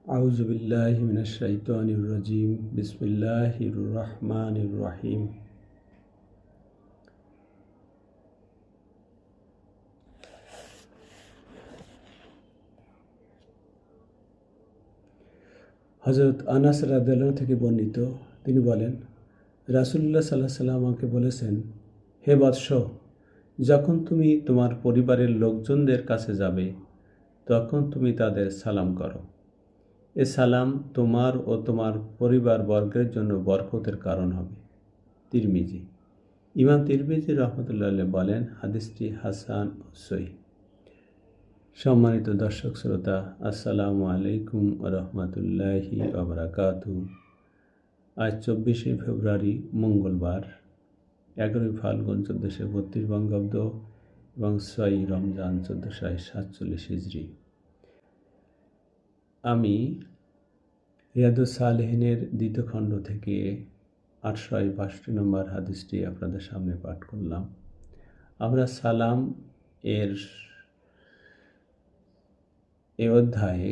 আউযু বিল্লাহি মিনাশ শাইতানির রাজিম। বিসমিল্লাহির রহমানির রহিম। হযরত আনাস রাদিয়াল্লাহু থেকে বর্ণিত, তিনি বলেন, রাসূলুল্লাহ সাল্লাল্লাহু আলাইহি ওয়াসাল্লাম আমাকে বলেছেন, হে বৎস, যখন তুমি তোমার পরিবারের লোকজনদের কাছে যাবে, তখন তুমি তাদের সালাম করো। এ সালাম তোমার ও তোমার পরিবার বর্গের জন্য বরকতের কারণ হবে। তিরমিজি। ইমাম তিরমিজি রহমতুল্লাহ আলাইহি বলেন, হাদিসটি হাসান ও সহিহ। সম্মানিত দর্শক শ্রোতা, আসসালামু আলাইকুম ওয়া রাহমাতুল্লাহি ওয়া বারাকাতুহু। আজ 24শে ফেব্রুয়ারি মঙ্গলবার, 11 ফাল্গুন 1432 বঙ্গাব্দ এবং 6 রমজান 1447 হিজরি। আমি রিয়াদুস সালেহীনের দ্বিতীয় খণ্ড থেকে 862 নম্বর হাদিসটি আপনাদের সামনে পাঠ করলাম। আমরা সালাম এর এ অধ্যায়ে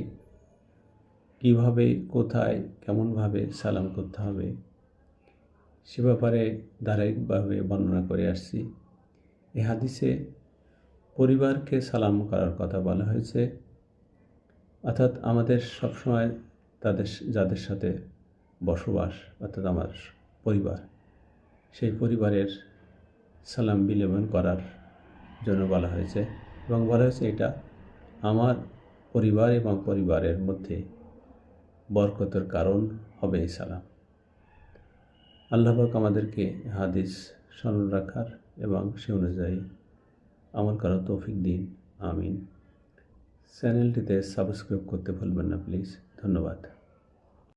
কীভাবে, কোথায়, কেমনভাবে সালাম করতে হবে সে ব্যাপারে ধারাবাহিকভাবে বর্ণনা করে আসছি। এই হাদিসে পরিবারকে সালাম করার কথা বলা হয়েছে, অর্থাৎ আমাদের সবসময় যাদের সাথে বসবাস, অর্থাৎ আমার পরিবার, সেই পরিবারের সালাম বিনিময় করার জন্য বলা হয়েছে এবং বলা হয়েছে এটা আমার পরিবার এবং পরিবারের মধ্যে বরকতের কারণ হবে এই সালাম। আল্লাহ পাক আমাদেরকে হাদিস স্মরণ রাখার এবং সে অনুযায়ী আমল করার তৌফিক দিন। আমিন। চ্যানেলটিতে সাবস্ক্রাইব করতে ভুলবেন না প্লিজ। ধন্যবাদ।